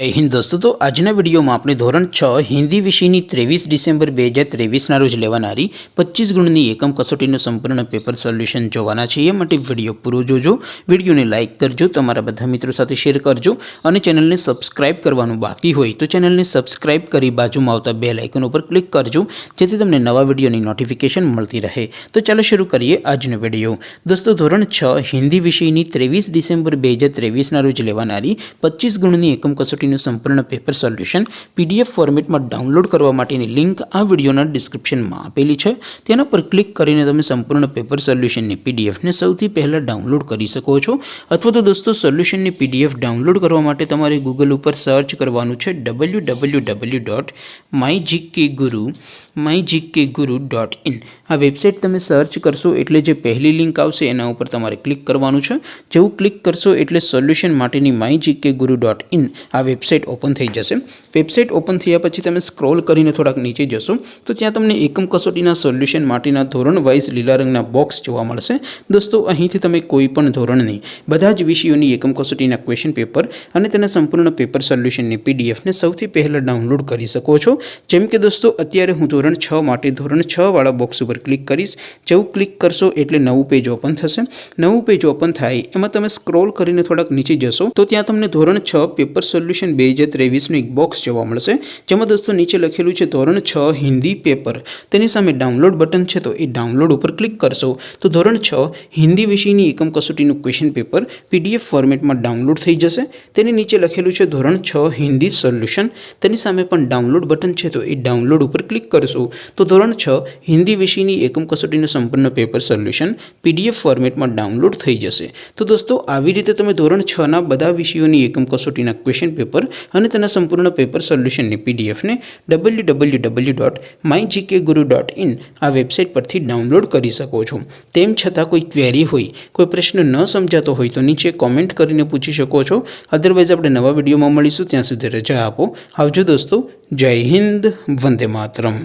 जय हिंद दोस्तों। तो आजना विडियो में आपणे धोरण 6 हिंदी विषयनी 23 डिसेम्बर 2023 रोज लेवानारी 25 गुणनी एकम कसोटीनुं संपूर्ण पेपर सोल्यूशन जोवाना छे। ए माटे विडियो पूरो जोजो, विडियोने लाइक करजो, तमारा बधा मित्रों साथे शेर करजो अने चेनलने सब्सक्राइब करवानुं बाकी होय तो चेनलने सब्सक्राइब करी बाजुमां आवता बेल आइकन पर क्लिक करजो, जेथी तमने नवा विडियोनी नोटिफिकेशन मळती रहे। तो चलो शुरू करिए आजनो विडियो। दोस्तों, धोरण 6 हिंदी विषयनी 23 डिसेम्बर 2023 रोज लेवानारी 25 गुणनी एकम कसोटी संपूर्ण पेपर सोल्यूशन पीडीएफ फॉर्मेट में डाउनलॉड करवा माटेनी लिंक आ विडियोना डिस्क्रिप्शन में आपेली है। तेना पर क्लिक करीने तमे संपूर्ण पेपर सोल्यूशन ने पीडीएफ ने सौथी पहला डाउनलॉड करी सको छो। अथवा तो दोस्तों, सोल्यूशन ने पीडीएफ डाउनलॉड करवा माटे तमारे गूगल पर सर्च करवानुं छे www.mygkguru.in। आ वेबसाइट तमे सर्च करशो एटले जे पहली लिंक आवशे एना उपर तमारे क्लिक करवानुं छे। जेवुं क्लिक करशो एटले सोल्यूशन माटेनी mygkguru.in आ वेबसाइट ओपन थई जशे। वेबसाइट ओपन थया पछी तमे स्क्रॉल करीने थोड़ाक नीचे जशो तो त्यां तमने एकम कसोटीना सोल्यूशन माटेना धोरण वाइज लीला रंगना बॉक्स जोवा मळशे। दोस्तों, અહીંથી તમે કોઈ પણ ધોરણની બધા જ વિષયોની એકમ કસોટીના ક્વેશ્ચન પેપર અને તેના સંપૂર્ણ પેપર સોલ્યુશનની પીડીએફને સૌથી પહેલા ડાઉનલોડ કરી શકો છો। જેમ કે દોસ્તો, અત્યારે હું ધોરણ 6 માટે ધોરણ 6 વાળા બોક્સ ઉપર ક્લિક કરીશ। જેવું ક્લિક કરશો એટલે નવું પેજ ઓપન થશે। નવું પેજ ઓપન થાય એમાં તમે સ્ક્રોલ કરીને થોડાક નીચે જશો તો ત્યાં તમને ધોરણ 6 પેપર સોલ્યુશન 2023 एक बॉक्स जोवा मळशे, जेमां दोस्तों नीचे लखेलुं छे धोरण 6 हिंदी पेपर। तेनी सामे डाउनलॉड बटन छे तो ए डाउनलॉड पर क्लिक करशो तो धोरण 6 हिंदी विषयनी एकम कसोटीनुं क्वेश्चन पेपर पीडीएफ फॉर्मेट में डाउनलॉड थई जशे। तेनी नीचे लखेलुं छे धोरण 6 हिंदी सोल्यूशन। तेनी सामे पण डाउनलॉड बटन छे तो ए डाउनलॉड पर क्लिक करशो तो धोरण 6 हिंदी विषयनी एकम कसोटीनुं संपूर्ण पेपर सोल्यूशन पीडीएफ फॉर्मेट में डाउनलॉड थई जशे। तो दोस्तों, आवी रीते तमे धोरण 6 ना बधा विषयोनी एकम कसोटीना क्वेश्चन पेपर અને તેના સંપૂર્ણ પેપર સોલ્યુશનની પીડીએફને www.mygkguru.in આ વેબસાઇટ પરથી ડાઉનલોડ કરી શકો છો। તેમ છતાં કોઈ ક્વેરી હોય, કોઈ પ્રશ્ન ન સમજાતો હોય તો નીચે કોમેન્ટ કરીને પૂછી શકો છો। અધરવાઇઝ આપણે નવા વિડીયોમાં મળીશું, ત્યાં સુધી રજા આપો। આવજો દોસ્તો। જય હિન્દ, વંદે માતરમ।